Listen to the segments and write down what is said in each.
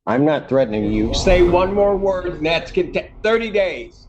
I'm not threatening you. Say one more word, and that's 30 days.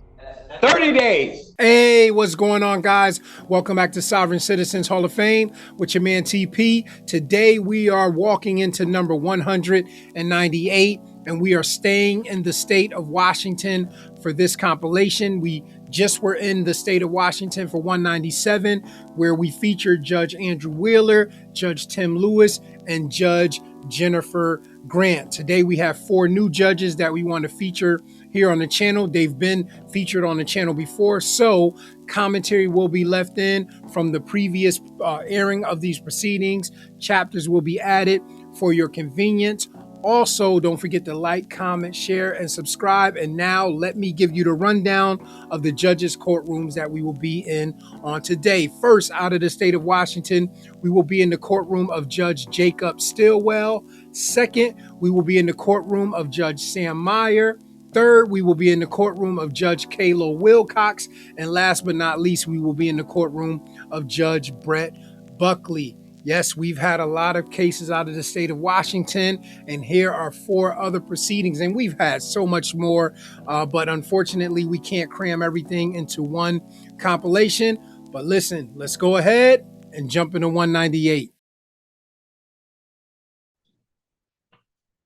30 days. Hey, what's going on, guys? Welcome back to Sovereign Citizens Hall of Fame with your man TP. Today we are walking into number 198, and we are staying in the state of Washington for this compilation. We just were in the state of Washington for 197, where we featured Judge Andrew Wheeler, Judge Tim Lewis, and Judge Jennifer Grant. Today we have 4 new judges that we want to feature here on the channel. They've been featured on the channel before, so commentary will be left in from the previous airing of these proceedings. Chapters will be added for your convenience. Also, don't forget to like, comment, share, and subscribe. And now let me give you the rundown of the judges' courtrooms that we will be in on today. First, out of the state of Washington, we will be in the courtroom of Judge Jacob Stillwell. Second, we will be in the courtroom of Judge Sam Meyer. Third, we will be in the courtroom of Judge Kayla Wilcox. And last but not least, we will be in the courtroom of Judge Brett Buckley. Yes, we've had a lot of cases out of the state of Washington, and here are 4 other proceedings, and we've had so much more, but unfortunately, we can't cram everything into one compilation. But listen, let's go ahead and jump into 198.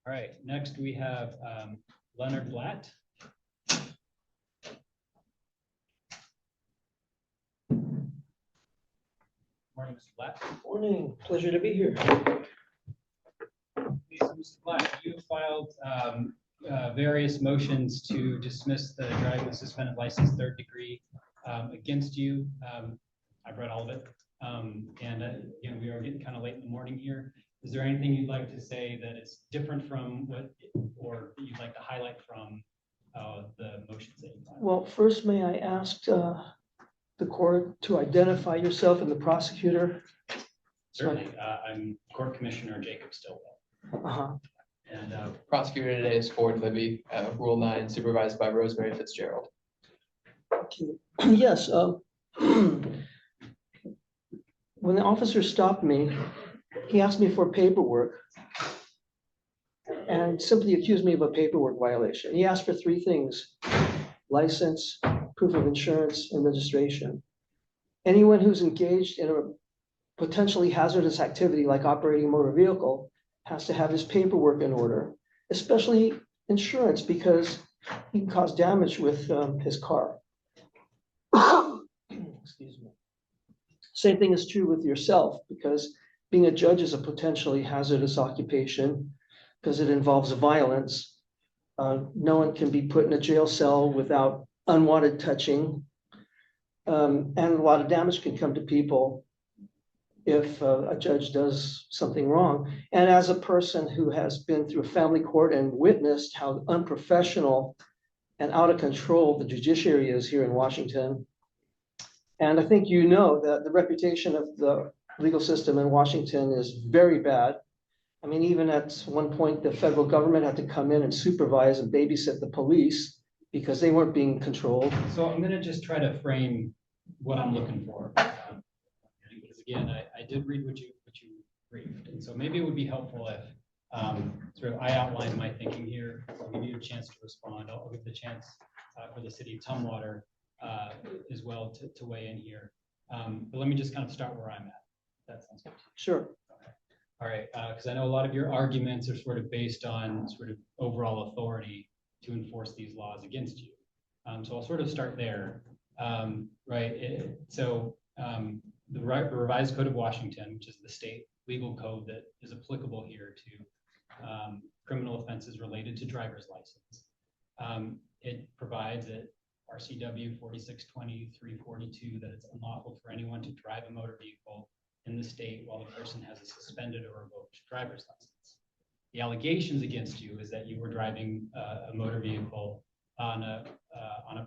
All right, next we have Leonard Flatt. Morning, Mr. Flatt. Morning, pleasure to be here. Mr. Flatt, you filed various motions to dismiss the driving with suspended license 3rd degree against you. I've read all of it. Again, we are getting kind of late in the morning here. Is there anything you'd like to say that is different from what, or that you'd like to highlight from the motions that you filed? Well, first, may I ask the court to identify yourself and the prosecutor? Certainly. I'm Court Commissioner Jacob Stillwell. And prosecutor today is Ford Libby, Rule 9, supervised by Rosemary Fitzgerald. Okay. Yes. When the officer stopped me, he asked me for paperwork and simply accused me of a paperwork violation. He asked for 3 things: license, proof of insurance, and registration. Anyone who's engaged in a potentially hazardous activity like operating a motor vehicle has to have his paperwork in order, especially insurance, because he can cause damage with his car. Excuse me. Same thing is true with yourself, because being a judge is a potentially hazardous occupation because it involves violence. No one can be put in a jail cell without unwanted touching. And a lot of damage can come to people if a judge does something wrong. And as a person who has been through a family court and witnessed how unprofessional and out of control the judiciary is here in Washington, and I think you know that the reputation of the legal system in Washington is very bad. I mean, even at one point, the federal government had to come in and supervise and babysit the police because they weren't being controlled. So I'm going to just try to frame what I'm looking for. Because again, I did read what you briefed. And so maybe it would be helpful if sort of I outline my thinking here. I'll give you a chance to respond. I'll give the chance for the city of Tumwater as well to weigh in here. But let me just kind of start where I'm at. That sounds good. Sure. Okay. All right, because I know a lot of your arguments are sort of based on sort of overall authority to enforce these laws against you. So I'll sort of start there. Right. The revised Code of Washington, which is the state legal code that is applicable here to criminal offenses related to driver's license. It provides that RCW 4620-342 that it's unlawful for anyone to drive a motor vehicle in the state while the person has a suspended or revoked driver's license. The allegations against you is that you were driving a motor vehicle on a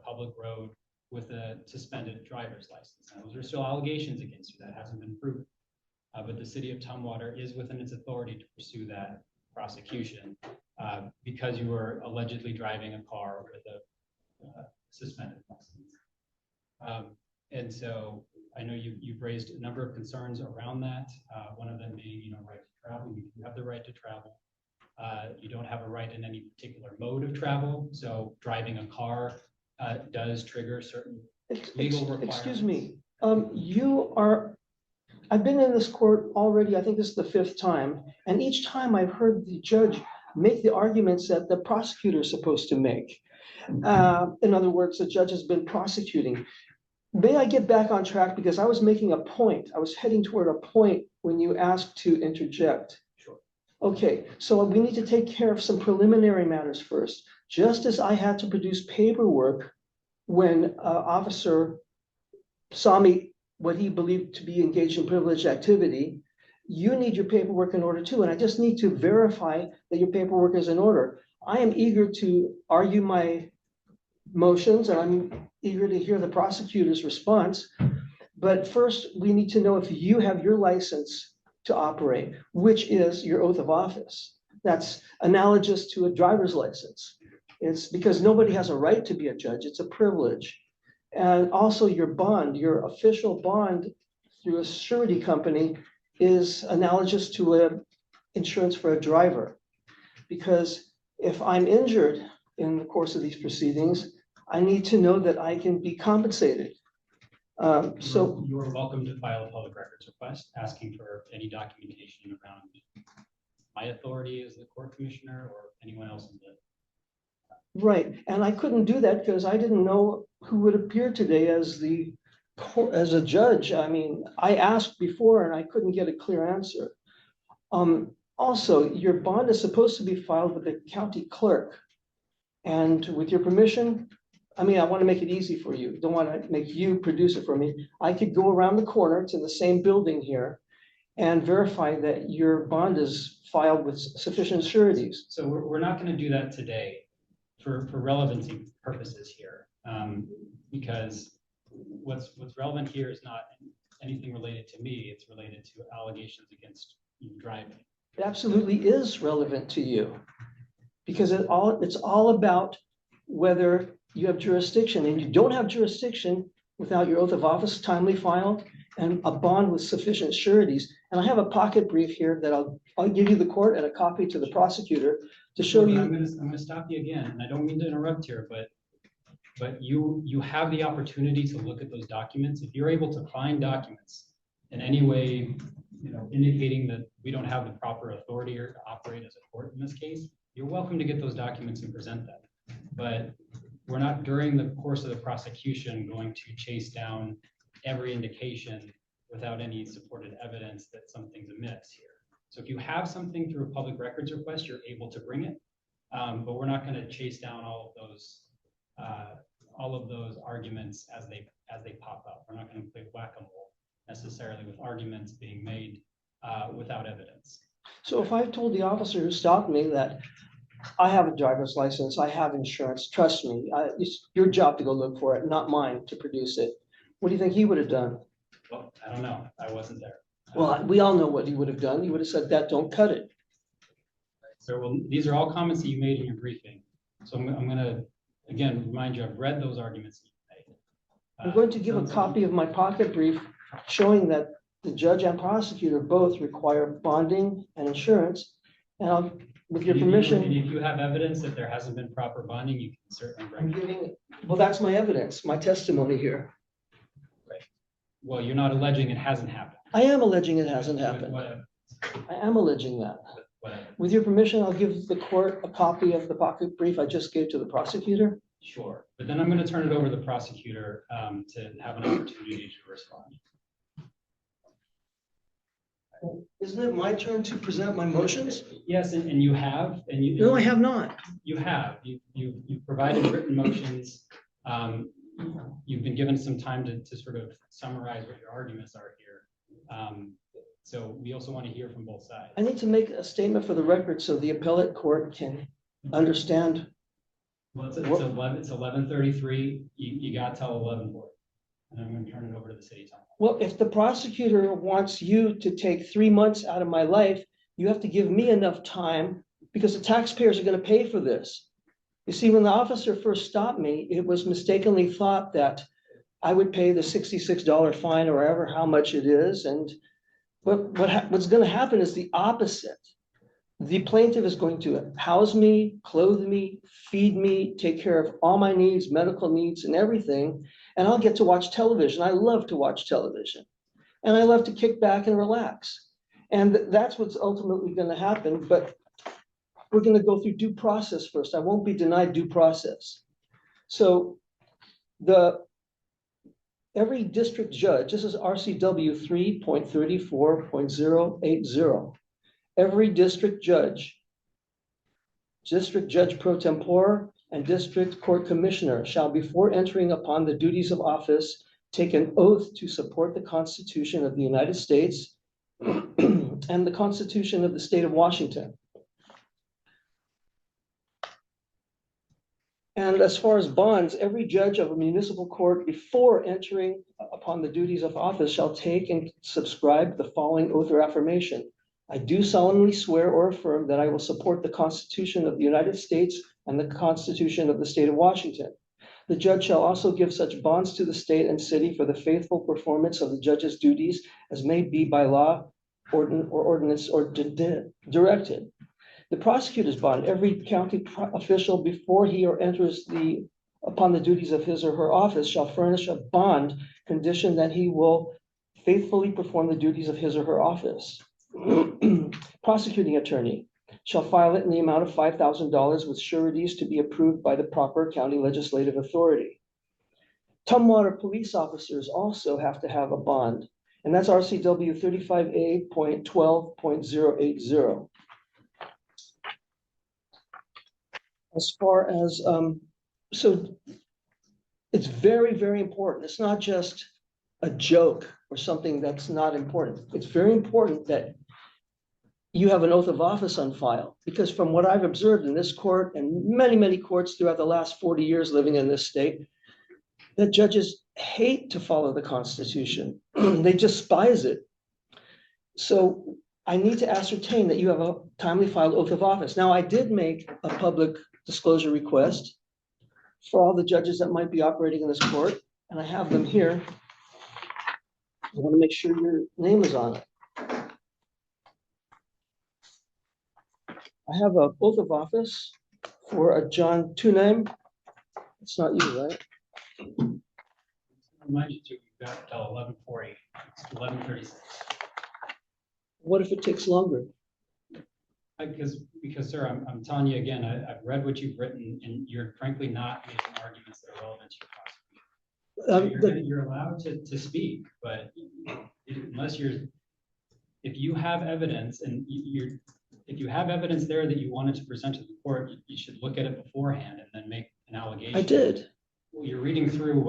public road with a suspended driver's license. Now, those are still allegations against you. That hasn't been proven. But the city of Tumwater is within its authority to pursue that prosecution because you were allegedly driving a car with a suspended license. And so I know you've raised a number of concerns around that. One of them being, right to travel. You have the right to travel. You don't have a right in any particular mode of travel. So driving a car does trigger certain legal requirements. Excuse me, I've been in this court already, I think this is the 5th time, and each time I've heard the judge make the arguments that the prosecutor is supposed to make. In other words, the judge has been prosecuting. May I get back on track, because I was making a point. I was heading toward a point when you asked to interject. Sure. Okay, so we need to take care of some preliminary matters first. Just as I had to produce paperwork when officer saw me, what he believed to be engaged in privileged activity, you need your paperwork in order too. And I just need to verify that your paperwork is in order. I am eager to argue my motions, and I'm eager to hear the prosecutor's response. But first, we need to know if you have your license to operate, which is your oath of office. That's analogous to a driver's license. It's because nobody has a right to be a judge. It's a privilege. And also your bond, your official bond through a surety company is analogous to an insurance for a driver. Because if I'm injured in the course of these proceedings, I need to know that I can be compensated. So you're welcome to file a public records request asking for any documentation around my authority as the court commissioner or anyone else in the. Right, and I couldn't do that because I didn't know who would appear today as a judge. I mean, I asked before and I couldn't get a clear answer. Also, your bond is supposed to be filed with the county clerk. And with your permission, I mean, I want to make it easy for you. Don't want to make you produce it for me. I could go around the corner, it's in the same building here, and verify that your bond is filed with sufficient sureties. So we're not going to do that today for relevancy purposes here, because what's relevant here is not anything related to me. It's related to allegations against you driving. It absolutely is relevant to you, because it's all about whether you have jurisdiction, and you don't have jurisdiction without your oath of office timely filed and a bond with sufficient sureties. And I have a pocket brief here that I'll give you the court and a copy to the prosecutor to show you. I'm going to stop you again, and I don't mean to interrupt here, but you have the opportunity to look at those documents. If you're able to find documents in any way, indicating that we don't have the proper authority or to operate as a court in this case, you're welcome to get those documents and present them. But we're not, during the course of the prosecution, going to chase down every indication without any supported evidence that something's amiss here. So if you have something through a public records request, you're able to bring it, but we're not going to chase down all of those arguments as they pop up. We're not going to play whack-a-mole necessarily with arguments being made without evidence. So if I've told the officer who stopped me that I have a driver's license, I have insurance, trust me, it's your job to go look for it, not mine to produce it, what do you think he would have done? Well, I don't know. I wasn't there. Well, we all know what he would have done. He would have said that don't cut it. So these are all comments that you made in your briefing. So I'm going to, again, remind you, I've read those arguments that you made. I'm going to give a copy of my pocket brief showing that the judge and prosecutor both require bonding and insurance. And with your permission. And if you have evidence that there hasn't been proper bonding, you can certainly bring it. Well, that's my evidence, my testimony here. Right. Well, you're not alleging it hasn't happened. I am alleging it hasn't happened. Whatever. I am alleging that. Whatever. With your permission, I'll give the court a copy of the pocket brief I just gave to the prosecutor. Sure. But then I'm going to turn it over to the prosecutor to have an opportunity to respond. Isn't it my turn to present my motions? Yes, and you have, and you. No, I have not. You have. You've provided written motions. You've been given some time to sort of summarize what your arguments are here. So we also want to hear from both sides. I need to make a statement for the record so the appellate court can understand. Well, it's 11:33. You got till 11:40. And I'm going to turn it over to the city attorney. Well, if the prosecutor wants you to take 3 months out of my life, you have to give me enough time because the taxpayers are going to pay for this. You see, when the officer first stopped me, it was mistakenly thought that I would pay the $66 fine or however how much it is. And what's going to happen is the opposite. the plaintiff is going to house me, clothe me, feed me, take care of all my needs, medical needs and everything. And I'll get to watch television. I love to watch television. And I love to kick back and relax. And that's what's ultimately going to happen. But we're going to go through due process first. I won't be denied due process. So every district judge, this is RCW 3.34.080. Every district judge pro tempore, and district court commissioner shall, before entering upon the duties of office, take an oath to support the Constitution of the United States and the Constitution of the State of Washington. And as far as bonds, every judge of a municipal court, before entering upon the duties of office, shall take and subscribe the following oath or affirmation. I do solemnly swear or affirm that I will support the Constitution of the United States and the Constitution of the State of Washington. The judge shall also give such bonds to the state and city for the faithful performance of the judge's duties as may be by law, ordinance, or directed. The prosecutor's bond, every county official, before he or enters upon the duties of his or her office, shall furnish a bond condition that he will faithfully perform the duties of his or her office. Prosecuting attorney shall file it in the amount of $5,000 with sureties to be approved by the proper county legislative authority. Tumwater police officers also have to have a bond, and that's RCW 35A.12.080. As far as, so it's very, very important. It's not just a joke or something that's not important. It's very important that you have an oath of office on file, because from what I've observed in this court and many, many courts throughout the last 40 years living in this state, that judges hate to follow the Constitution. They despise it. So I need to ascertain that you have a timely filed oath of office. Now, I did make a public disclosure request for all the judges that might be operating in this court, and I have them here. I want to make sure your name is on it. I have an oath of office for a John Tunheim. It's not you, right? Remind you to, you've got till 11:40, it's 11:36. What if it takes longer? Because sir, I'm telling you again, I've read what you've written, and you're frankly not making arguments that are relevant to your prosecution. You're allowed to speak, but unless if you have evidence and if you have evidence there that you wanted to present to the court, you should look at it beforehand and then make an allegation. I did. Well, you're reading through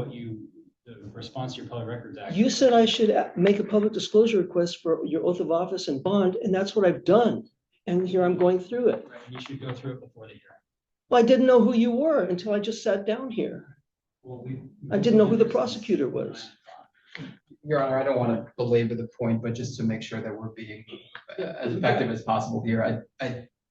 the response to your Public Records Act. You said I should make a public disclosure request for your oath of office and bond, and that's what I've done. And here I'm going through it. Right, you should go through it before the hearing. Well, I didn't know who you were until I just sat down here. Well, I didn't know who the prosecutor was. Your Honor, I don't want to belabor the point, but just to make sure that we're being as effective as possible here,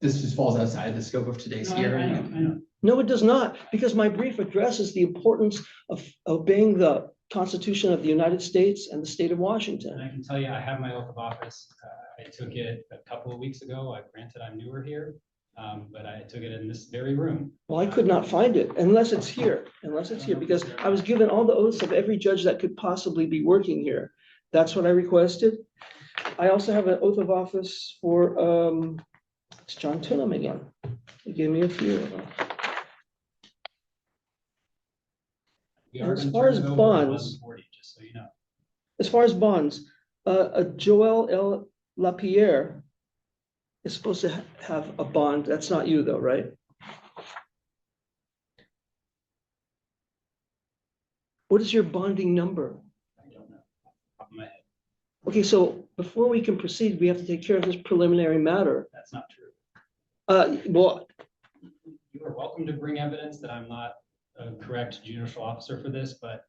this just falls outside of the scope of today's hearing. I know. No, it does not, because my brief addresses the importance of obeying the Constitution of the United States and the state of Washington. And I can tell you, I have my oath of office. I took it a couple of weeks ago. Granted, I'm newer here, but I took it in this very room. Well, I could not find it unless it's here, because I was given all the oaths of every judge that could possibly be working here. That's what I requested. I also have an oath of office for, it's John Tunham again. He gave me a few of them. As far as bonds, just so you know. As far as bonds, Joel L. Lapierre is supposed to have a bond. That's not you though, right? What is your bonding number? I don't know. Off of my head. Okay, so before we can proceed, we have to take care of this preliminary matter. That's not true. Well, You are welcome to bring evidence that I'm not a correct judicial officer for this, but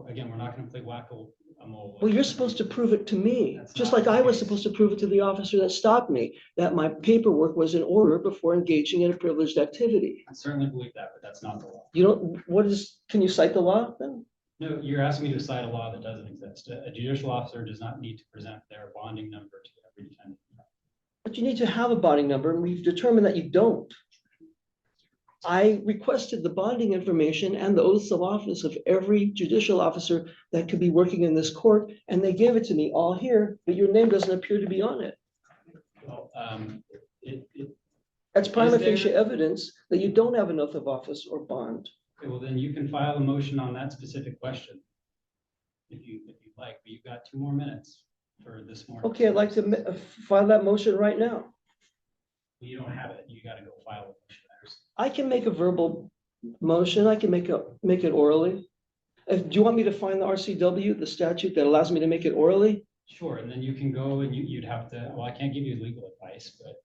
again, we're not going to play whack-a-mole. well, you're supposed to prove it to me, That's just not like the I was case. supposed to prove it to the officer that stopped me, that my paperwork was in order before engaging in a privileged activity. I certainly believe that, but that's not the law. You don't, can you cite the law then? No, you're asking me to cite a law that doesn't exist. A judicial officer does not need to present their bonding number to every defendant. But you need to have a bonding number, and we've determined that you don't. I requested the bonding information and the oaths of office of every judicial officer that could be working in this court, and they gave it to me all here, but your name doesn't appear to be on it. Well, That's prima Is there- facie evidence that you don't have an oath of office or bond. okay, well, then you can file a motion on that specific question. If you'd like, but you've got 2 more minutes for this morning. Okay, I'd like to file that motion right now. You don't have it, you gotta go file a motion. I can make a verbal motion. I can make it orally. Do you want me to find the RCW, the statute that allows me to make it orally? Sure, and then you can go and you'd have to, well, I can't give you legal advice, but.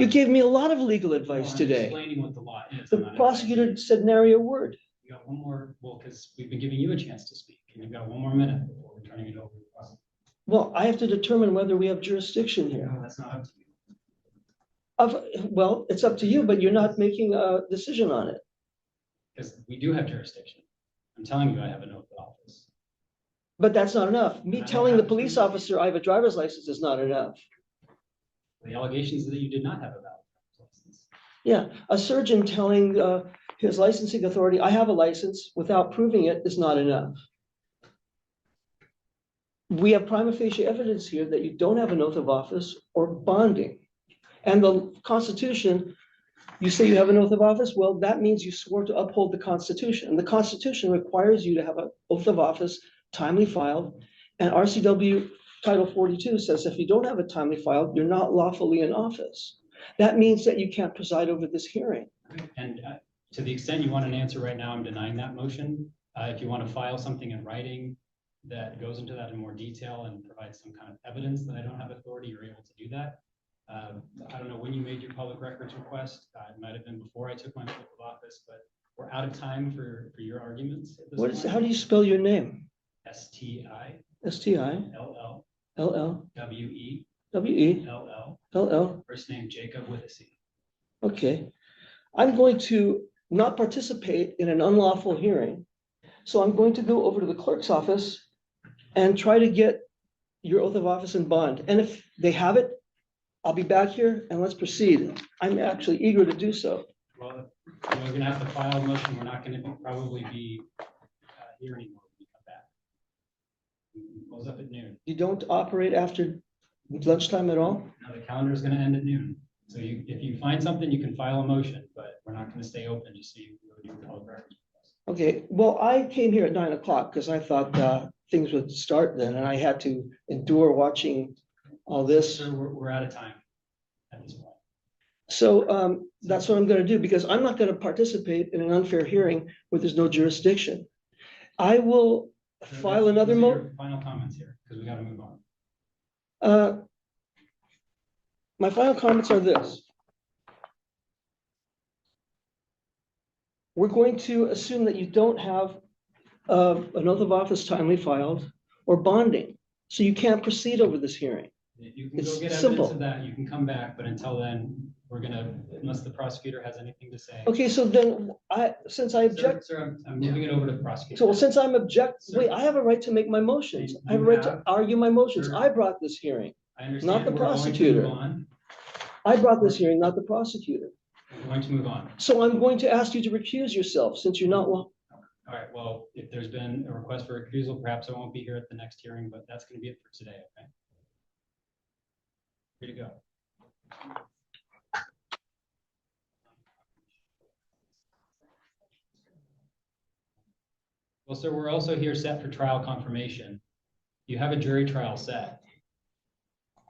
You gave me a lot of legal advice I'm today. explaining what the law is. The I'm not prosecutor advising. said nary a word. You got 1 more, well, because we've been giving you a chance to speak, and you've got 1 more minute before we're turning it over to the prosecutor. Well, I have to determine whether we have jurisdiction here. That's not up to you. Well, it's up to you, but you're not making a decision on it. Because we do have jurisdiction. I'm telling you, I have an oath of office. But that's not enough. Me telling the police officer I have a driver's license is not enough. The allegations that you did not have a valid driver's license. Yeah, a surgeon telling his licensing authority, I have a license, without proving it is not enough. We have prima facie evidence here that you don't have an oath of office or bonding. And the Constitution, you say you have an oath of office, well, that means you swore to uphold the Constitution. And the Constitution requires you to have an oath of office timely filed. And RCW Title 42 says if you don't have it timely filed, you're not lawfully in office. That means that you can't preside over this hearing. And to the extent you want an answer right now, I'm denying that motion. If you want to file something in writing that goes into that in more detail and provides some kind of evidence that I don't have authority, you're able to do that. I don't know when you made your public records request. It might have been before I took my oath of office, but we're out of time for your arguments at this What is, point. how do you spell your name? STILLWE STILLWE First name Jacob with a C. Okay. I'm going to not participate in an unlawful hearing. So I'm going to go over to the clerk's office and try to get your oath of office and bond. And if they have it, I'll be back here and let's proceed. I'm actually eager to do so. Well, we're gonna have to file a motion. We're not gonna probably be here anymore when we come back. We close up at noon. You don't operate after lunchtime at all? Now the calendar is gonna end at noon. So if you find something, you can file a motion, but we're not gonna stay open just so you can go do your public records. Okay, well, I came here at 9 o'clock because I thought things would start then, and I had to endure watching all this. So we're out of time at this point. So that's what I'm going to do, because I'm not going to participate in an unfair hearing where there's no jurisdiction. I will So file those another are your final comments here, because we gotta move on. My final comments are this. We're going to assume that you don't have an oath of office timely filed or bonding, so you can't proceed over this hearing. If you can It's go get simple. evidence of that, you can come back, but until then, we're gonna, unless the prosecutor has anything to say. Okay, so then since I object, Sir, I'm moving it over to the prosecutor. so since I'm Sir. wait, I have a right to make my motions. I have a You right to have- argue my motions. Sir. I brought this hearing. I understand. not the we're going to prosecutor. move on. I brought this hearing, not the prosecutor. We're going to move on. So I'm going to ask you to recuse yourself since you're not, well, All right, well, if there's been a request for recusal, perhaps I won't be here at the next hearing, but that's gonna be it for today, okay? Free to go. Well, sir, we're also here set for trial confirmation. You have a jury trial set.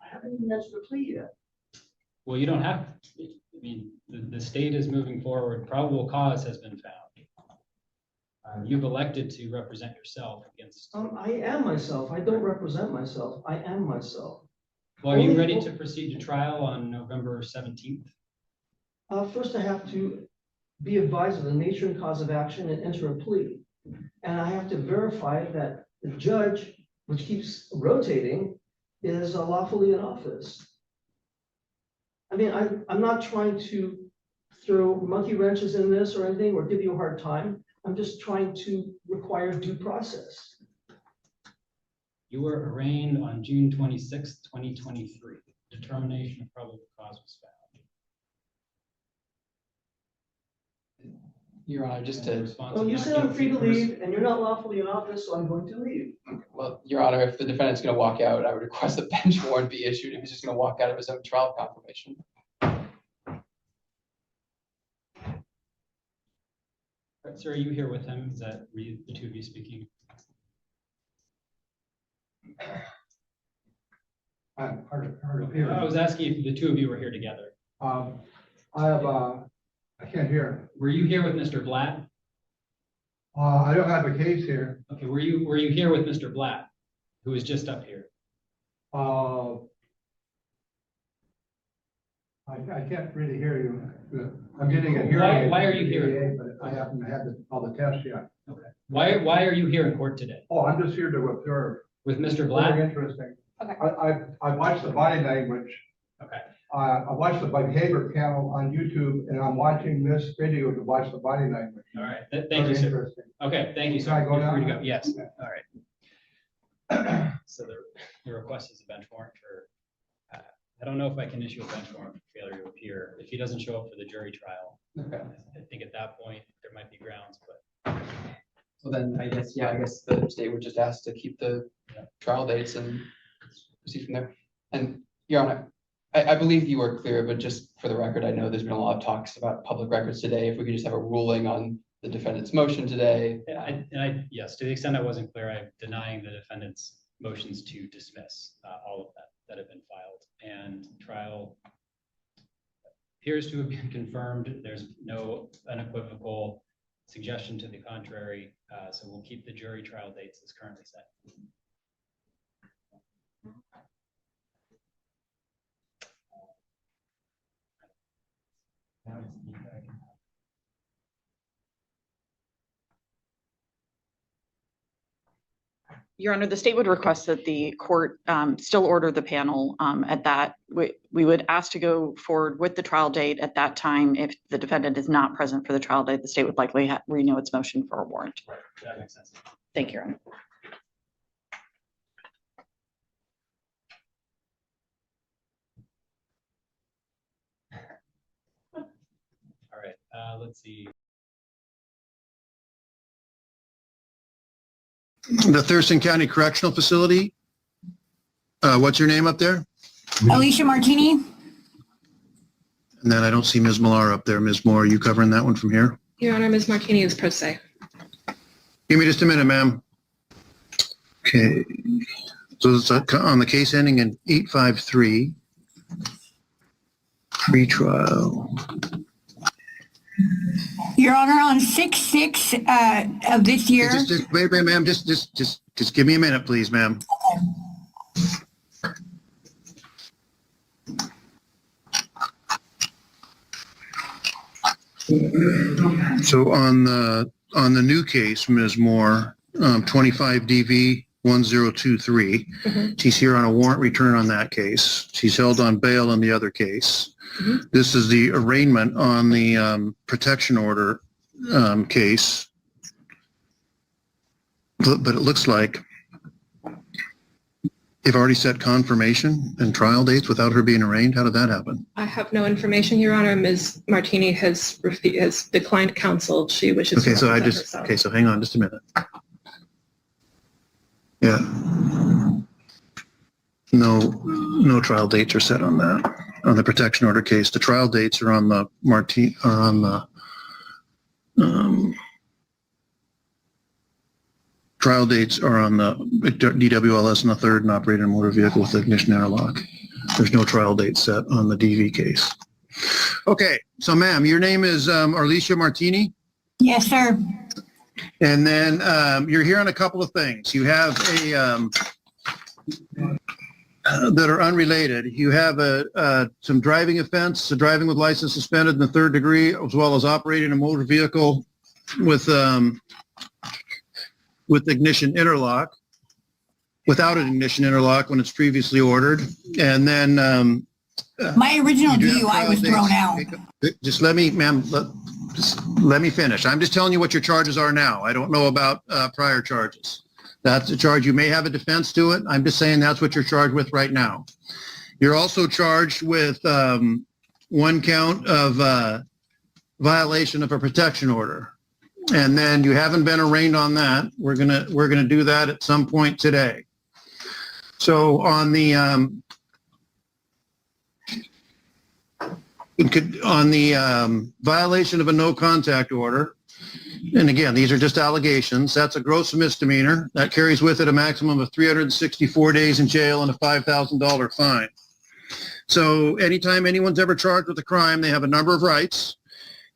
I haven't even answered the plea yet. Well, you don't have, I mean, the state is moving forward. Probable cause has been found. You've elected to represent yourself against. I am myself. I don't represent myself. I am myself. Well, are you ready to proceed to trial on November 17th? First, I have to be advised of the nature and cause of action and enter a plea. And I have to verify that the judge, which keeps rotating, is lawfully in office. I mean, I'm not trying to throw monkey wrenches in this or anything or give you a hard time. I'm just trying to require due process. You were arraigned on June 26th, 2023. determination of probable cause was found. Your Honor, just And the to, response Well, of you not said I'm free to guilty- leave, and you're not lawfully in office, so I'm going to leave. well, Your Honor, if the defendant's gonna walk out, I would request a bench warrant be issued if he's just gonna walk out of his own trial confirmation. Right, sir, are you here with him? Is that the two of you speaking? I'm hard of hearing. I was asking if the two of you were here together. I can't hear. Were you here with Mr. Blatt? I don't have a case here. Okay, were you here with Mr. Blatt, who was just up here? I can't really hear you. I'm getting a hearing aid Why are from you the here? DA, But I haven't had all the tests yet. Okay. Why are you here in court today? Oh, I'm just here to observe. With Mr. Very Blatt? interesting. Okay. I watched the body language. Okay. I watched the behavior panel on YouTube, and I'm watching this video to watch the body language. All right. Thank Very you, sir. interesting. Okay, thank you, Can I sir. go You're free to now? go. Yes. Okay. All right. So the request is a bench warrant for, I don't know if I can issue a bench warrant for failure to appear. If he doesn't show up for the jury trial, Okay. I think at that point, there might be grounds, but So then I guess the state would just ask to keep the trial dates and proceed from there. And Your Honor, I believe you were clear, but just for the record, I know there's been a lot of talks about public records today. If we could just have a ruling on the defendant's motion today. yes, to the extent I wasn't clear, I'm denying the defendant's motions to dismiss all of that have been filed, and trial appears to have been confirmed. There's no unequivocal suggestion to the contrary, so we'll keep the jury trial dates as currently set. Your Honor, the state would request that the court still order the panel at that. We would ask to go forward with the trial date at that time. If the defendant is not present for the trial date, the state would likely renew its motion for a warrant. Right, that makes sense. Thank you, Your Honor. All right, let's see. The Thurston County Correctional Facility. What's your name up there? Alecia Martini. And then I don't see Ms. Millar up there. Ms. Moore, are you covering that one from here? Your Honor, Ms. Martini is pro se. Give me just a minute, ma'am. Okay. So it's on the case ending in 853. Pre-trial. Your Honor, on 6/6 of this year. Wait, ma'am. Just give me a minute, please, ma'am. So on the new case, Ms. Moore, 25 DV 1023, she's here on a warrant return on that case. She's held on bail on the other case. This is the arraignment on the protection order case. But it looks like they've already set confirmation and trial dates without her being arraigned. How did that happen? I have no information, Your Honor. Ms. Martini has declined counsel. She wishes to represent herself. Okay, so hang on just a minute. Yeah. No trial dates are set on that, on the protection order case. The trial dates are on the trial dates are on the DWLS and the third and operated motor vehicle with ignition interlock. There's no trial date set on the DV case. Okay, so ma'am, your name is Alecia Martini? Yes, sir. And then you're here on a couple of things. You have that are unrelated. You have some driving offense, driving with license suspended in the third degree, as well as operating a motor vehicle with ignition interlock, without an ignition interlock when it's previously ordered. And then My original you do have DUI was trial thrown dates. out. Just let me, ma'am, just let me finish. I'm just telling you what your charges are now. I don't know about prior charges. That's a charge. You may have a defense to it. I'm just saying that's what you're charged with right now. You're also charged with one count of violation of a protection order. And then you haven't been arraigned on that. We're gonna do that at some point today. So on the violation of a no contact order, and again, these are just allegations, that's a gross misdemeanor. That carries with it a maximum of 364 days in jail and a $5,000 fine. So anytime anyone's ever charged with a crime, they have a number of rights.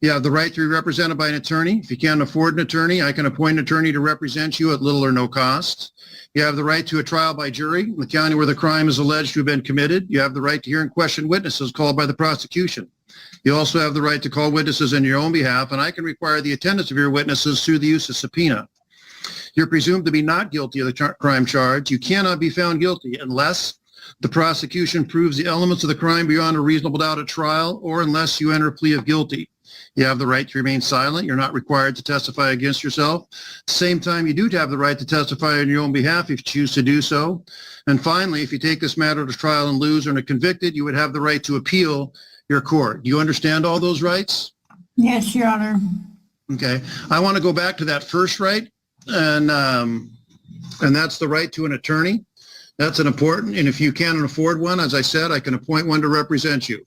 You have the right to be represented by an attorney. If you can't afford an attorney, I can appoint an attorney to represent you at little or no cost. You have the right to a trial by jury in the county where the crime is alleged to have been committed. You have the right to hear and question witnesses called by the prosecution. You also have the right to call witnesses in your own behalf, and I can require the attendance of your witnesses through the use of subpoena. You're presumed to be not guilty of the crime charge. You cannot be found guilty unless the prosecution proves the elements of the crime beyond a reasonable doubt at trial, or unless you enter a plea of guilty. You have the right to remain silent. You're not required to testify against yourself. At the same time, you do have the right to testify on your own behalf if you choose to do so. And finally, if you take this matter to trial and lose or are convicted, you would have the right to appeal your court. Do you understand all those rights? Yes, Your Honor. Okay. I want to go back to that first right, and that's the right to an attorney. That's an important, and if you can't afford one, as I said, I can appoint one to represent you.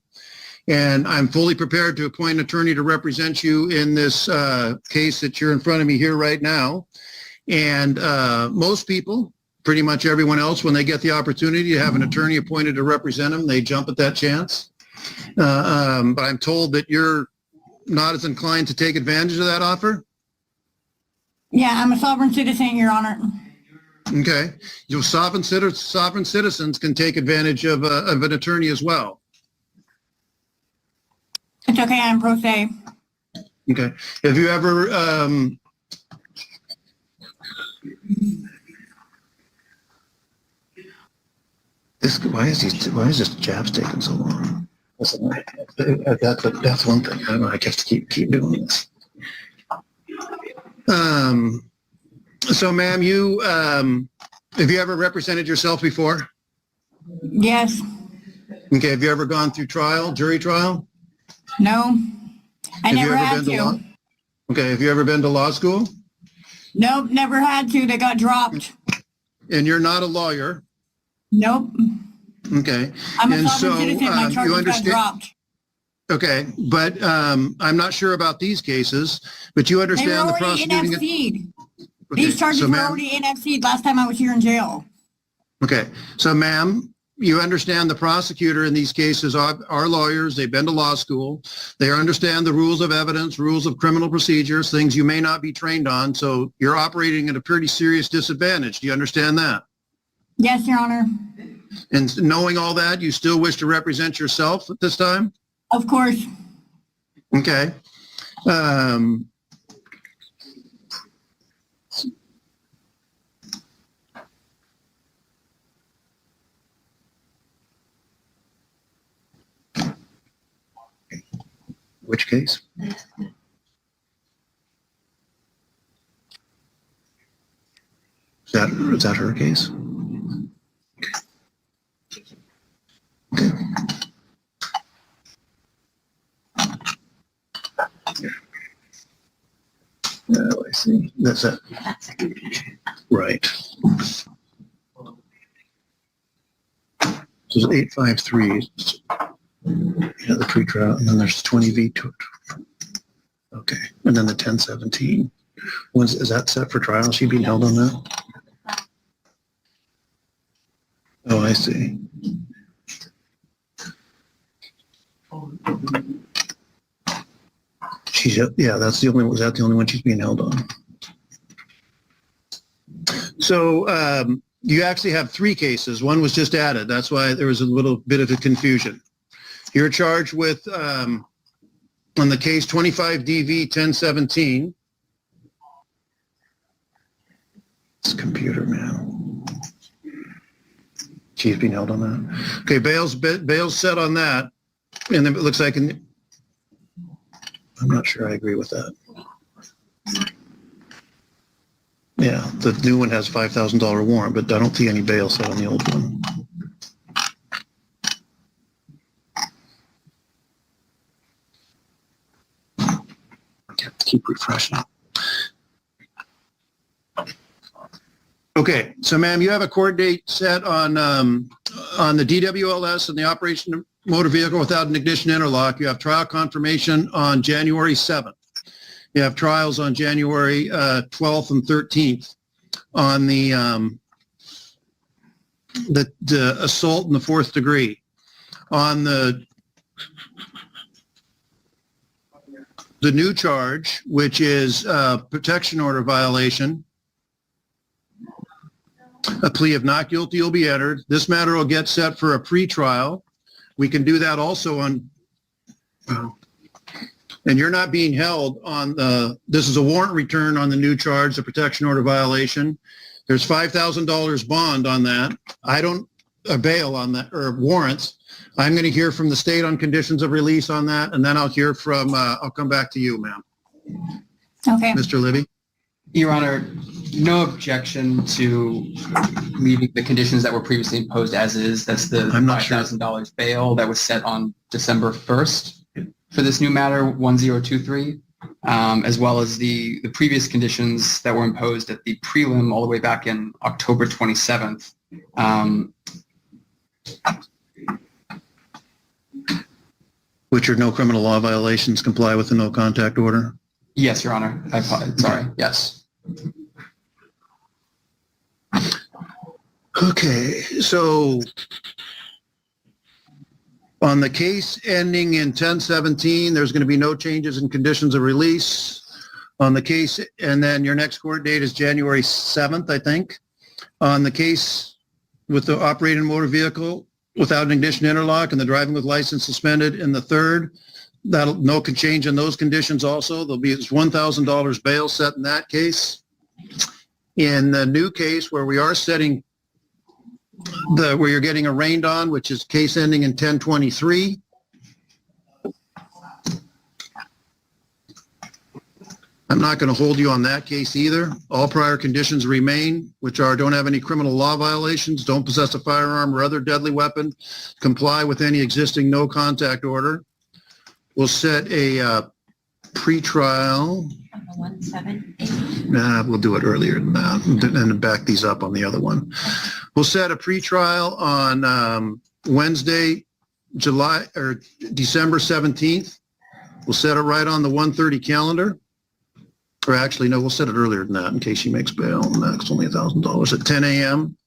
And I'm fully prepared to appoint an attorney to represent you in this case that you're in front of me here right now. And most people, pretty much everyone else, when they get the opportunity to have an attorney appointed to represent them, they jump at that chance. But I'm told that you're not as inclined to take advantage of that offer. Yeah, I'm a sovereign citizen, Your Honor. Okay. So sovereign citizens can take advantage of an attorney as well. It's okay, I'm pro se. Okay. Have you ever, why is this jabs taking so long? Listen, that's one thing. I have to keep doing this. So ma'am, have you ever represented yourself before? Yes. Okay. Have you ever gone through jury trial? No. I never had to. Okay. Have you ever been to law school? Nope, never had to. They got dropped. And you're not a lawyer? Nope. Okay. I'm a sovereign citizen. My charges got dropped. Okay, but I'm not sure about these cases, but you understand they were the already prosecuting. Okay, these charges were already NFC'd last time I was here in jail. Okay, so ma'am, you understand the prosecutor in these cases are lawyers. They've been to law school. They understand the rules of evidence, rules of criminal procedures, things you may not be trained on. So you're operating at a pretty serious disadvantage. Do you understand that? Yes, Your Honor. And knowing all that, you still wish to represent yourself at this time? Of course. Okay. Which case? Is that her case? Okay. Oh, I see. That's it. Right. So it's 853. Yeah, the pre-trial, and then there's 20V to it. Okay, and then the 1017. Is that set for trial? Is she being held on that? Oh, I see. Yeah, that's the only. Was that the only one she's being held on? So you actually have three cases. One was just added. That's why there was a little bit of a confusion. You're charged with, on the case 25 DV 1017. It's computer, man. She's being held on that. Okay, bail's set on that. And then it looks like, I'm not sure I agree with that. Yeah, the new one has $5,000 warrant, but I don't see any bail set on the old one. keep refreshing. Okay, so ma'am, you have a court date set on the DWLS and the operation of motor vehicle without an ignition interlock. You have trial confirmation on January 7th. You have trials on January 12th and 13th on the assault in the 4th degree. On the new charge, which is protection order violation, a plea of not guilty will be entered. This matter will get set for a pre-trial. We can do that also on, and you're not being held on this is a warrant return on the new charge, the protection order violation. There's $5,000 bond on that. I don't bail on that, or warrants. I'm going to hear from the state on conditions of release on that, and then I'll hear from, I'll come back to you, ma'am. Okay. Mr. Libby? Your Honor, no objection to leaving the conditions that were previously imposed as is. That's the $5,000 bail that was set on December 1st for this new matter, 1023, as well as the previous conditions that were imposed at the prelim all the way back in October 27th. Which are no criminal law violations, comply with the no contact order? Yes, Your Honor. Sorry. Yes. Okay, so on the case ending in 10/17, there's going to be no changes in conditions of release on the case, and then your next court date is January 7th, I think. On the case with the operating motor vehicle without an ignition interlock and the driving with license suspended in the 3rd, that'll no change in those conditions also. There'll be $1,000 bail set in that case. In the new case where we are setting where you're getting arraigned on, which is case ending in 1023. I'm not going to hold you on that case either. All prior conditions remain, which are don't have any criminal law violations, don't possess a firearm or other deadly weapon, comply with any existing no contact order. We'll set a pretrial. 178. We'll do it earlier than that and back these up on the other one. We'll set a pretrial on Wednesday, December 17th. We'll set it right on the 1:30 calendar. Or actually, no, we'll set it earlier than that in case she makes bail. That's only $1,000 at 10 a.m.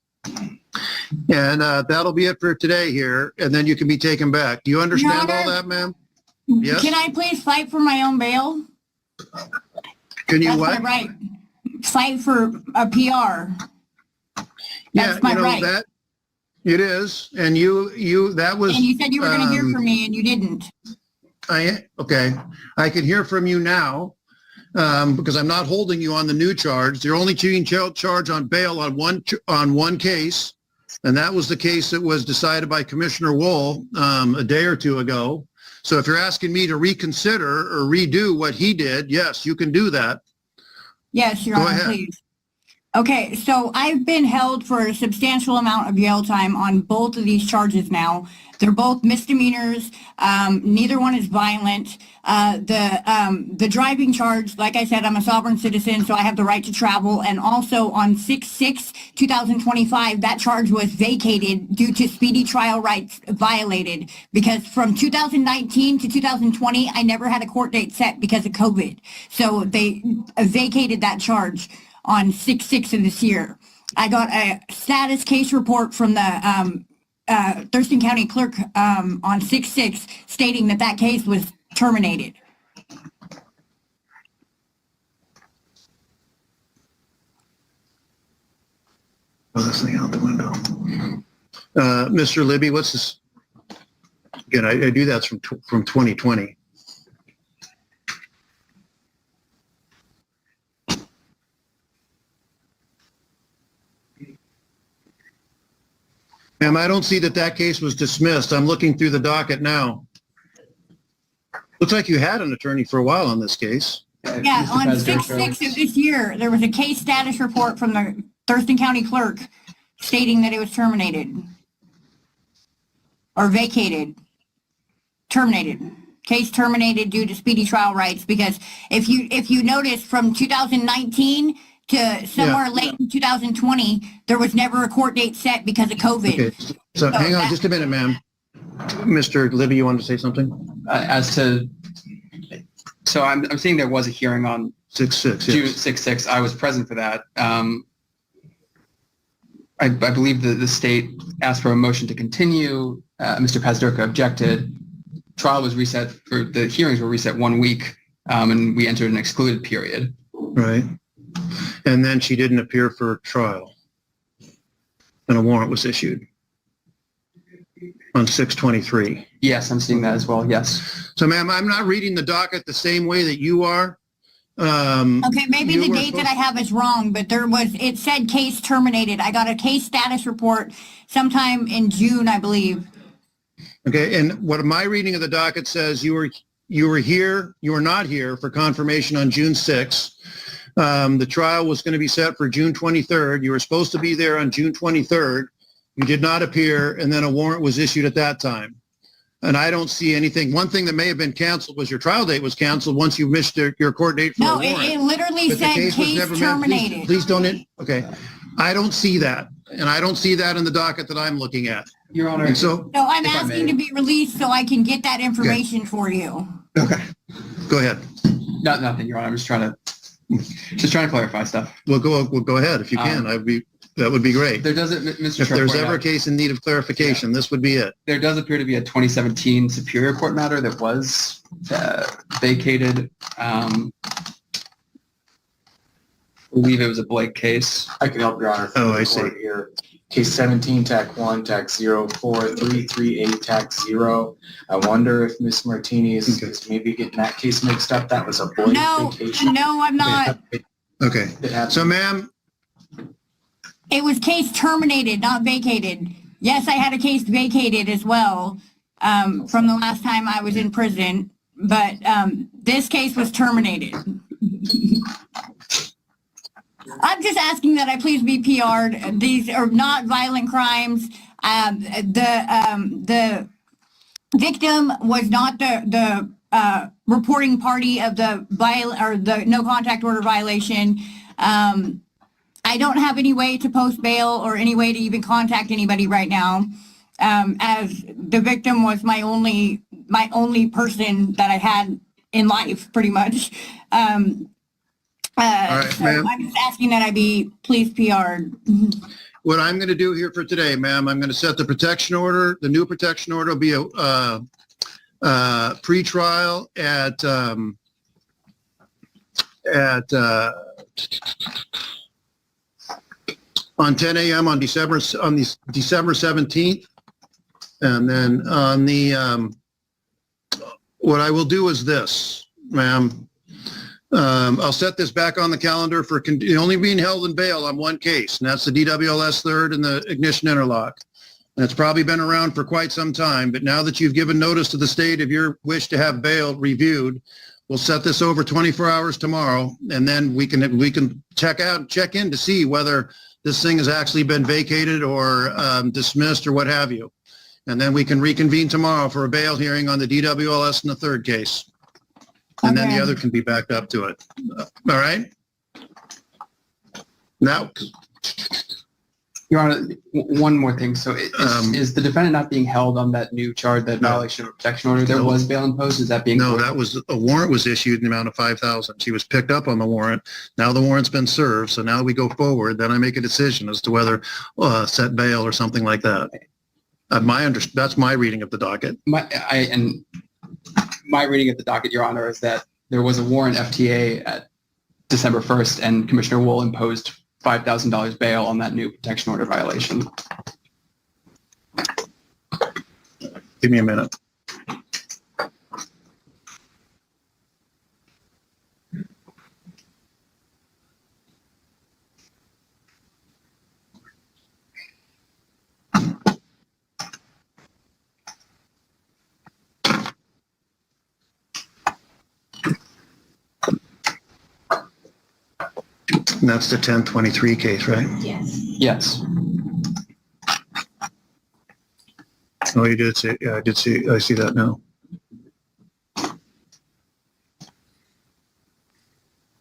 And that'll be it for today here. And then you can be taken back. Do you understand all that, ma'am? Yes? Can I please fight for my own bail? Can you That's what? my right. Fight for a PR. That's my right. That it is. And that was. And you said you were going to hear from me and you didn't. Okay. I can hear from you now. Because I'm not holding you on the new charge. They're only being charged on bail on one case, and that was the case that was decided by Commissioner Wool a day or two ago. So if you're asking me to reconsider or redo what he did, yes, you can do that. Yes, Your Honor, please. Okay, so I've been held for a substantial amount of jail time on both of these charges now. They're both misdemeanors. Neither one is violent. The driving charge, like I said, I'm a sovereign citizen, so I have the right to travel. And also on 6/6/2025, that charge was vacated due to speedy trial rights violated because from 2019 to 2020, I never had a court date set because of COVID. So they vacated that charge on 6/6 of this year. I got a status case report from the Thurston County Clerk on 6/6 stating that case was terminated. Oh, this thing out the window. Mr. Libby, what's this? Again, I do that from 2020. Ma'am, I don't see that case was dismissed. I'm looking through the docket now. Looks like you had an attorney for a while on this case. Yeah, on 6/6 of this year, there was a case status report from the Thurston County Clerk stating that it was terminated or vacated. Terminated. case terminated due to speedy trial rights, because if you notice from 2019 to somewhere late in 2020, there was never a court date set because of COVID. Okay, so hang on just a minute, ma'am. Mr. Libby, you wanted to say something? So I'm seeing there was a hearing on 6/6. June 6/6. I was present for that. I believe the state asked for a motion to continue. Mr. Pazderka objected. Trial was reset, or the hearings were reset 1 week, and we entered an excluded period. Right. And then she didn't appear for trial. And a warrant was issued on 6/23. Yes, I'm seeing that as well. Yes. So, ma'am, I'm not reading the docket the same way that you are. Okay, maybe the date that I have is wrong, but it said case terminated. I got a case status report sometime in June, I believe. Okay, and what my reading of the docket says, you were not here for confirmation on June 6th. The trial was going to be set for June 23rd. You were supposed to be there on June 23rd. You did not appear, and then a warrant was issued at that time. And I don't see anything. One thing that may have been canceled was your trial date was canceled once you missed your court date for a warrant. No, it literally said case terminated. Please don't. Okay, I don't see that, and I don't see that in the docket that I'm looking at. Your Honor. And so, No, I'm asking to be released so I can get that information for you. okay, go ahead. Nothing, Your Honor. I'm just trying to clarify stuff. We'll go ahead if you can. That would be great. There doesn't, Mr. If Chair, there's ever a case in need of clarification, this would be it. There does appear to be a 2017 Superior Court matter that was vacated. I believe it was a Blake case. I can help, Your Honor. Oh, I see. Here. Case 17, TAC 1, TAC 04338, TAC 0. I wonder if Ms. Martini is maybe getting that case mixed up. That was a Blake vacation. No, I'm not. Okay. So, ma'am. It was case terminated, not vacated. Yes, I had a case vacated as well from the last time I was in prison, but this case was terminated. I'm just asking that I please be PR'd. These are not violent crimes. The victim was not the reporting party of the no contact order violation. I don't have any way to post bail or any way to even contact anybody right now, as the victim was my only person that I had in life, pretty much. Right, so ma'am. I'm just asking that I be please PR'd. What I'm going to do here for today, ma'am, I'm going to set the protection order. The new protection order will be a pre-trial at on 10 a.m. on December 17th, and then on the what I will do is this, ma'am. I'll set this back on the calendar for only being held in bail on one case, and that's the DWLS third and the ignition interlock. And it's probably been around for quite some time, but now that you've given notice to the state of your wish to have bail reviewed, we'll set this over 24 hours tomorrow, and then we can check in to see whether this thing has actually been vacated or dismissed or what have you. And then we can reconvene tomorrow for a bail hearing on the DWLS in the third case. And then the other can be backed up to it. All right? Now, Your Honor, one more thing. So is the defendant not being held on that new charge, that violation of protection order? There was bail imposed? Is that being? No, that was a warrant was issued in the amount of $5,000. She was picked up on the warrant. Now the warrant's been served. So now we go forward. Then I make a decision as to whether set bail or something like that. That's my reading of the docket. My reading of the docket, Your Honor, is that there was a warrant FTA at December 1st, and Commissioner Wool imposed $5,000 bail on that new protection order violation. Give me a minute. And that's the 1023 case, right? Yes. Yes. Oh, you did say, yeah, I did see, I see that now.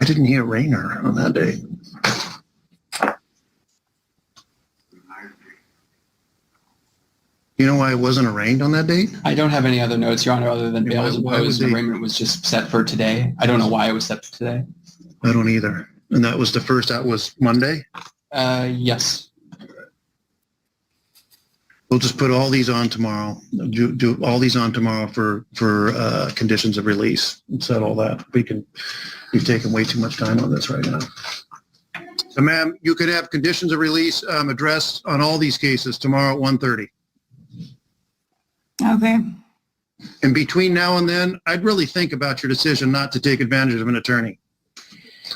didn't hear Rayner on that day. You know why it wasn't arraigned on that date? I don't have any other notes, Your Honor, other than bail was imposed and arraignment was just set for today. I don't know why it was set for today. I don't either. And that was that was Monday? Yes. We'll just put all these on tomorrow. Do all these on tomorrow for conditions of release and set all that. We've taken way too much time on this right now. So ma'am, you could have conditions of release addressed on all these cases tomorrow at 1:30. Okay. And between now and then, I'd really think about your decision not to take advantage of an attorney.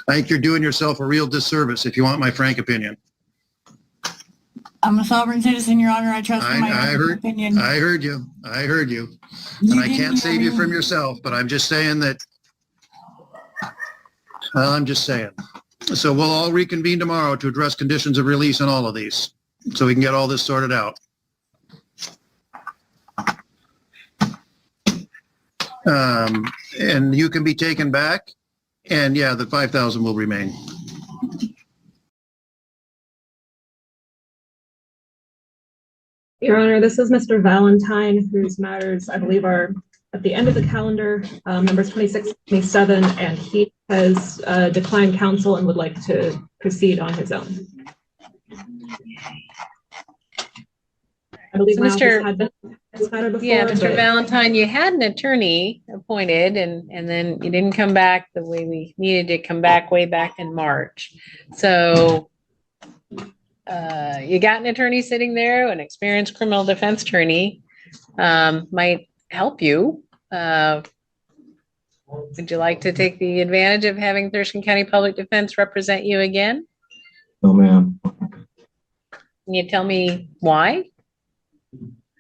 I think you're doing yourself a real disservice if you want my frank opinion. I'm a sovereign citizen, Your Honor. I trust in my own opinion. I heard you. And I can't save you from yourself, but I'm just saying that, well, I'm just saying. So we'll all reconvene tomorrow to address conditions of release on all of these, so we can get all this sorted out. And you can be taken back, and yeah, the 5,000 will remain. Your Honor, this is Mr. Valentine, whose matters I believe are at the end of the calendar, numbers 26, 27, and he has declined counsel and would like to proceed on his own. I believe So Mr. had been this matter before. Yeah, Mr. but- Valentine, you had an attorney appointed and then you didn't come back the way we needed to come back way back in March. So you got an attorney sitting there, an experienced criminal defense attorney might help you. Would you like to take the advantage of having Thurston County Public Defense represent you again? No, ma'am. Can you tell me why?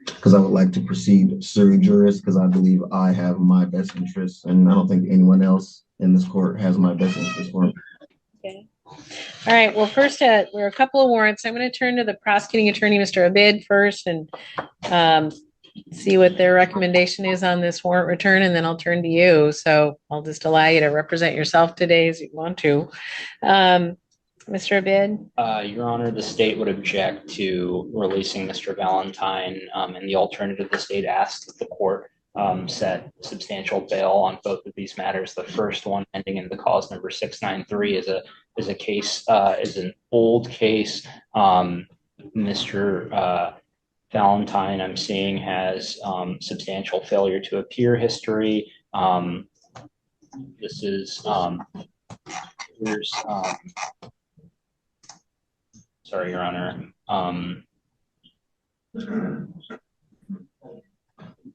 Because I would like to proceed sui juris, because I believe I have my best interests, and I don't think anyone else in this court has my best interests for me. Okay. All right. Well, first, there are a couple of warrants. I'm going to turn to the prosecuting attorney, Mr. Abid, first, and see what their recommendation is on this warrant return, and then I'll turn to you. So I'll just allow you to represent yourself today as you want to. Mr. Abid? Your Honor, the state would object to releasing Mr. Valentine, and the alternative, the state asks that the court set substantial bail on both of these matters. The first one, ending in the cause number 693, is a case, is an old case. Mr. Valentine, I'm seeing, has substantial failure to appear history. This is here's sorry, Your Honor.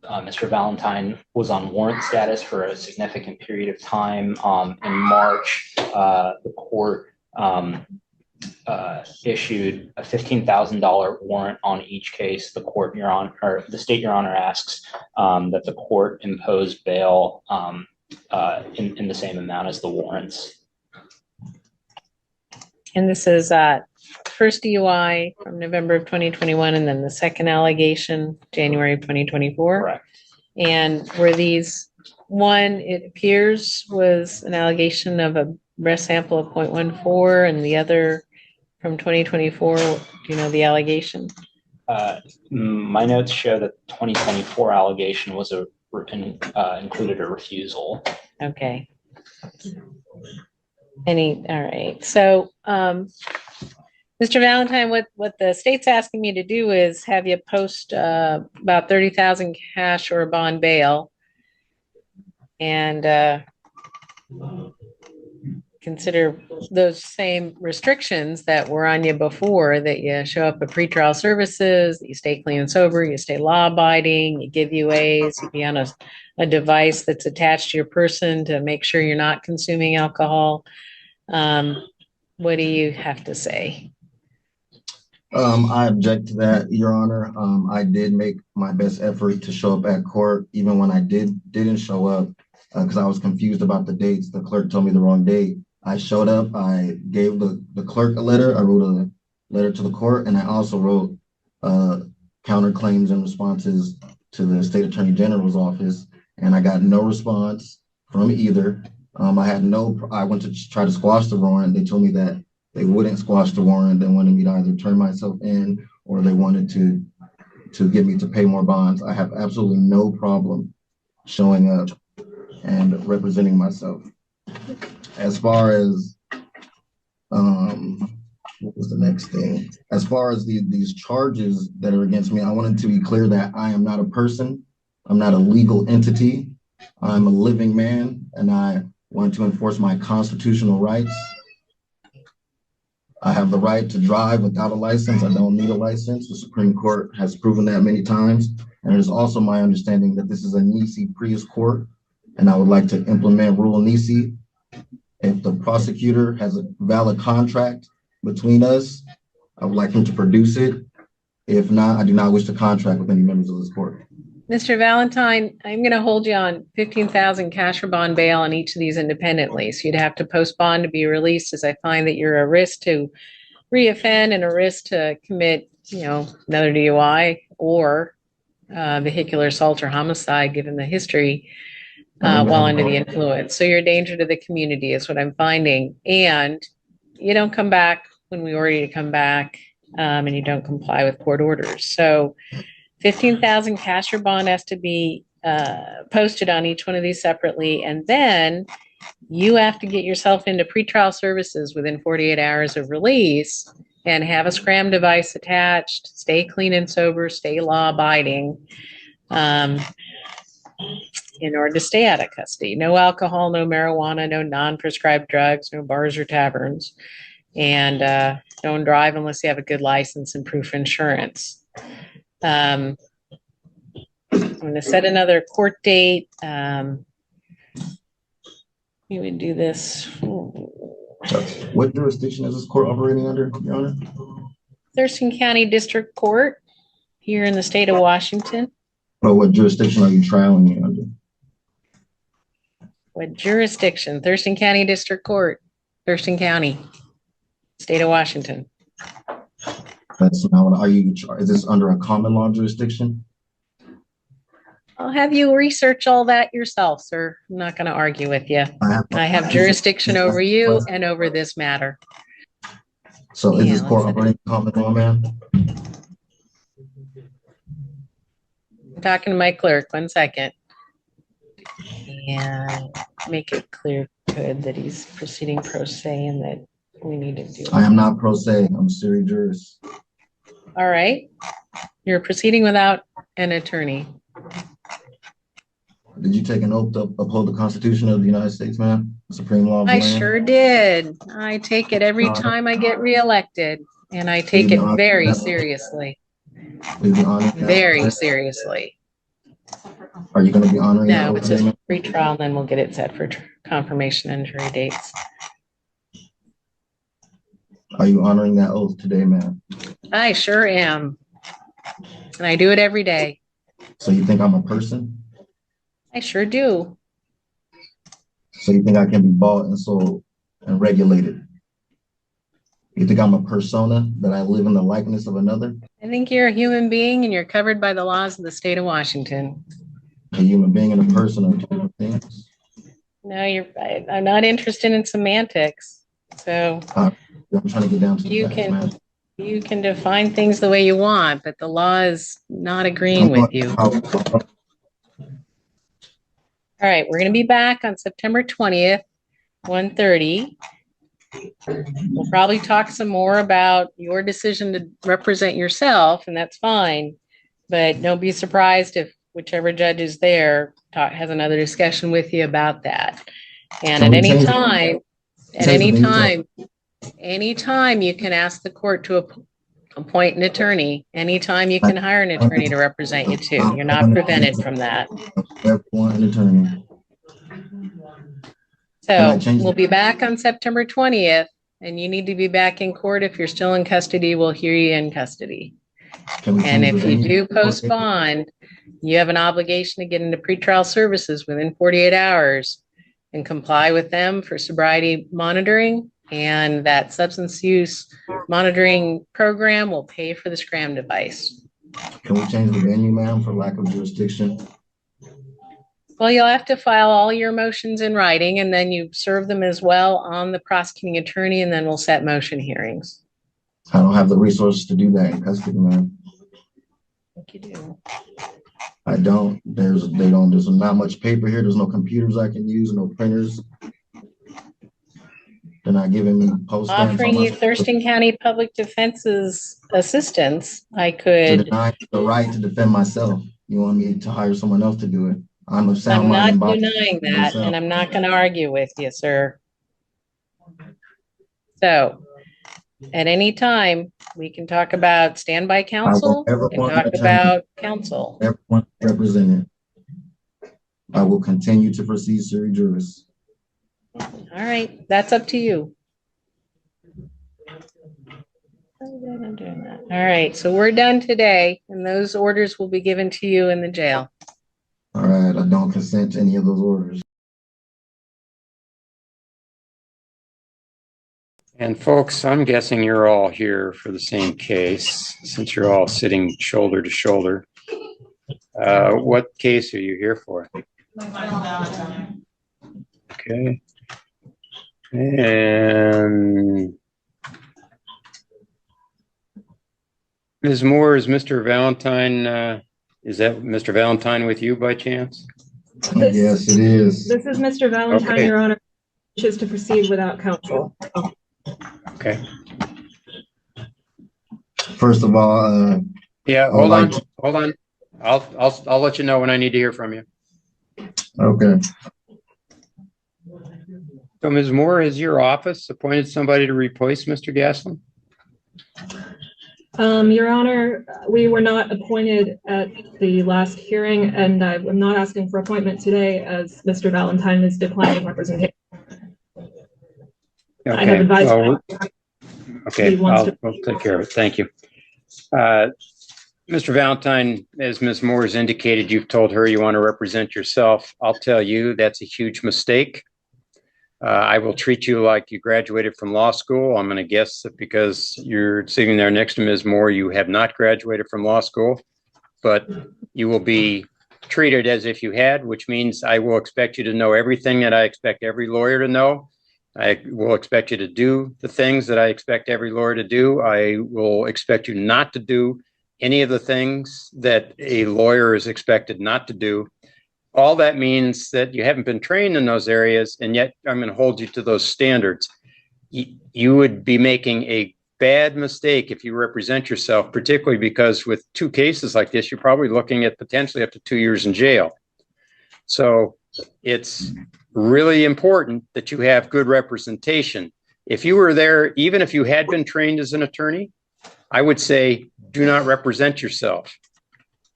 Mr. Valentine was on warrant status for a significant period of time. In March, the court issued a $15,000 warrant on each case. The court, Your Honor, or the state, Your Honor, asks that the court impose bail in the same amount as the warrants. And this is first DUI from November of 2021, and then the second allegation, January of 2024. Correct. And were these, one, it appears, was an allegation of a breast sample of 0.14, and the other from 2024, do you know the allegation? My notes show that the 2024 allegation was included a refusal. Okay. All right. So, Mr. Valentine, what the state's asking me to do is have you post about 30,000 cash or a bond bail, and consider those same restrictions that were on you before, that you show up at pretrial services, that you stay clean and sober, you stay law abiding, you give UAs, you be on a device that's attached to your person to make sure you're not consuming alcohol. What do you have to say? I object to that, Your Honor. I did make my best effort to show up at court, even when I didn't show up, because I was confused about the dates. The clerk told me the wrong date. I showed up, I gave the clerk a letter, I wrote a letter to the court, and I also wrote counterclaims and responses to the State Attorney General's office, and I got no response from either. I went to try to squash the warrant. They told me that they wouldn't squash the warrant. They wanted me to either turn myself in or they wanted to get me to pay more bonds. I have absolutely no problem showing up and representing myself. As far as, what was the next thing? As far as these charges that are against me, I wanted to be clear that I am not a person. I'm not a legal entity. I'm a living man, and I want to enforce my constitutional rights. I have the right to drive without a license. I don't need a license. The Supreme Court has proven that many times. And it is also my understanding that this is a Nisi Prius court, and I would like to implement Rule Nisi. If the prosecutor has a valid contract between us, I would like him to produce it. If not, I do not wish to contract with any members of this court. Mr. Valentine, I'm going to hold you on 15,000 cash or bond bail on each of these independently. So you'd have to post bond to be released, as I find that you're a risk to reoffend and a risk to commit, another DUI or vehicular assault or homicide, given the history while under the influence. So you're a danger to the community is what I'm finding. And you don't come back when we order you to come back, and you don't comply with court orders. So 15,000 cash or bond has to be posted on each one of these separately. And then you have to get yourself into pretrial services within 48 hours of release and have a scram device attached, stay clean and sober, stay law abiding in order to stay out of custody. No alcohol, no marijuana, no non-prescribed drugs, no bars or taverns. And don't drive unless you have a good license and proof of insurance. I'm going to set another court date. We would do this. What jurisdiction is this court operating under, Your Honor? Thurston County District Court here in the state of Washington. Well, what jurisdiction are you trialing me under? What jurisdiction? Thurston County District Court, Thurston County, state of Washington. That's not, is this under a common law jurisdiction? I'll have you research all that yourself, sir. I'm not going to argue with you. I have jurisdiction over you and over this matter. So is this court operating common law, ma'am? I'm talking to my clerk. 1 second. And make it clear, good, that he's proceeding pro se and that we need to do. I am not pro se. I'm seri juris. All right. You're proceeding without an attorney. Did you take an oath to uphold the Constitution of the United States, ma'am? The supreme law of the I land? sure did. I take it every time I get reelected, and I take it very seriously. Very seriously. Are you going to be honoring that? No, it's just free trial, and then we'll get it set for confirmation and jury dates. Are you honoring that oath today, ma'am? I sure am. And I do it every day. So you think I'm a person? I sure do. So you think I can be bought and sold and regulated? You think I'm a persona, that I live in the likeness of another? I think you're a human being and you're covered by the laws of the state of Washington. A human being and a person are two different things. No, I'm not interested in semantics. So I'm trying to get down to you can define things the way you want, but the law is not agreeing with you. All right, we're going to be back on September 20th, 1:30. We'll probably talk some more about your decision to represent yourself, and that's fine. But don't be surprised if whichever judge is there has another discussion with you about that. And at any time, you can ask the court to appoint an attorney. Anytime you can hire an attorney to represent you too. You're not prevented from that. An attorney. So we'll be back on September 20th, and you need to be back in court. If you're still in custody, we'll hear you in custody. And if you do post bond, you have an obligation to get into pretrial services within 48 hours and comply with them for sobriety monitoring. And that substance use monitoring program will pay for the scram device. Can we change the venue, ma'am, for lack of jurisdiction? Well, you'll have to file all your motions in writing and then you serve them as well on the prosecuting attorney and then we'll set motion hearings. I don't have the resources to do that in custody, man. I think you do. I don't. There's not much paper here. There's no computers I can use, no printers. They're not giving me post stamps. Offering you Thurston County Public Defense's assistance, I could. Deny the right to defend myself. You want me to hire someone else to do it? I'm a sound I'm mind not and body. denying that, and I'm not going to argue with you, sir. So, at any time, we can talk about standby counsel, we can talk about counsel. Everyone represented. I will continue to proceed sui juris. All right, that's up to you. I'm doing that. All right, so we're done today, and those orders will be given to you in the jail. All right, I don't consent to any of those orders. And folks, I'm guessing you're all here for the same case, since you're all sitting shoulder to shoulder. What case are you here for? Okay. And Ms. Moore, is Mr. Valentine, is that Mr. Valentine with you by chance? Yes, it is. This is Mr. Valentine, Okay. Your Honor, wishes to proceed without counsel. Okay. First of all, Yeah, hold on. I'll let you know when I need to hear from you. Okay. So Ms. Moore, has your office appointed somebody to replace Mr. Gaslin? Your Honor, we were not appointed at the last hearing, and I'm not asking for appointment today as Mr. Valentine is declining representation. Okay. I have advised. Well, okay, he wants I'll take care of it. Thank you. Mr. Valentine, as Ms. Moore has indicated, you've told her you want to represent yourself. I'll tell you that's a huge mistake. I will treat you like you graduated from law school. I'm going to guess that because you're sitting there next to Ms. Moore, you have not graduated from law school, but you will be treated as if you had, which means I will expect you to know everything that I expect every lawyer to know. I will expect you to do the things that I expect every lawyer to do. I will expect you not to do any of the things that a lawyer is expected not to do. All that means that you haven't been trained in those areas, and yet I'm going to hold you to those standards. You would be making a bad mistake if you represent yourself, particularly because with two cases like this, you're probably looking at potentially up to 2 years in jail. So it's really important that you have good representation. If you were there, even if you had been trained as an attorney, I would say do not represent yourself.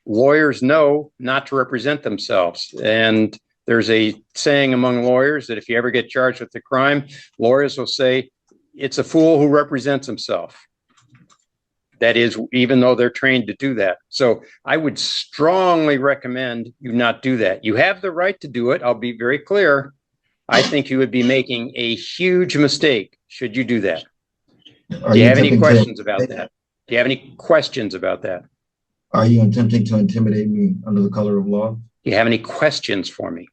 Lawyers know not to represent themselves. And there's a saying among lawyers that if you ever get charged with a crime, lawyers will say, it's a fool who represents himself. That is, even though they're trained to do that. So I would strongly recommend you not do that. You have the right to do it. I'll be very clear. I think you would be making a huge mistake should you do that. Do you have any questions about that? Do you have any questions about that? Are you attempting to intimidate me under the color of law? Do you have any questions for me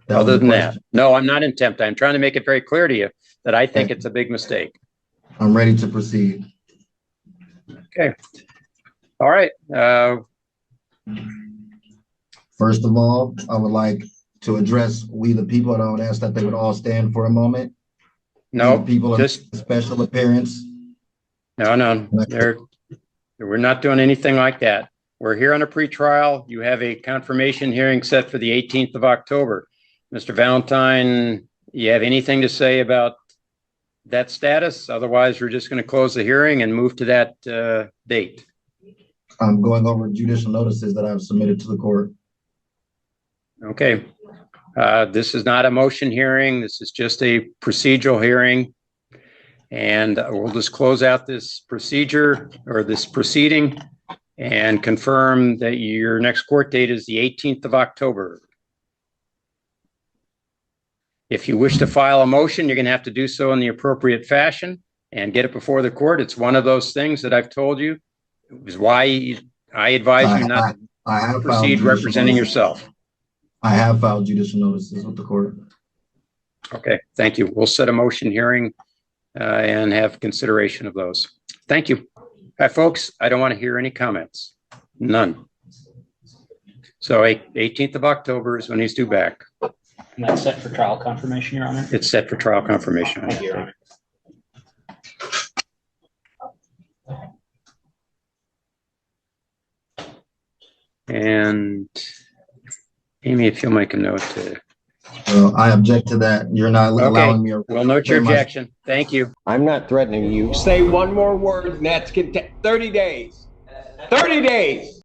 other than that? No, I'm not attempting. I'm trying to make it very clear to you that I think it's a big mistake. I'm ready to proceed. Okay. All right. First of all, I would like to address we the people, and I would ask that they would all stand for a moment. No, people just special appearance. No. We're not doing anything like that. We're here on a pretrial. You have a confirmation hearing set for the 18th of October. Mr. Valentine, you have anything to say about that status? Otherwise, we're just going to close the hearing and move to that date. I'm going over judicial notices that I've submitted to the court. Okay. This is not a motion hearing. This is just a procedural hearing. And we'll just close out this procedure or this proceeding and confirm that your next court date is the 18th of October. If you wish to file a motion, you're going to have to do so in the appropriate fashion and get it before the court. It's one of those things that I've told you. It was why I advise you not to proceed representing yourself. I have filed judicial notices with the court. Okay, thank you. We'll set a motion hearing and have consideration of those. Thank you. Folks, I don't want to hear any comments. None. So 18th of October is when he's due back. And that's set for trial confirmation, Your Honor? It's set for trial confirmation. Thank you, Your Honor. And Amy, if you'll make a note to. Well, I object to that. You're not allowing me. We'll note your objection. Thank you. I'm not threatening you. Say one more word and that's 30 days. 30 days.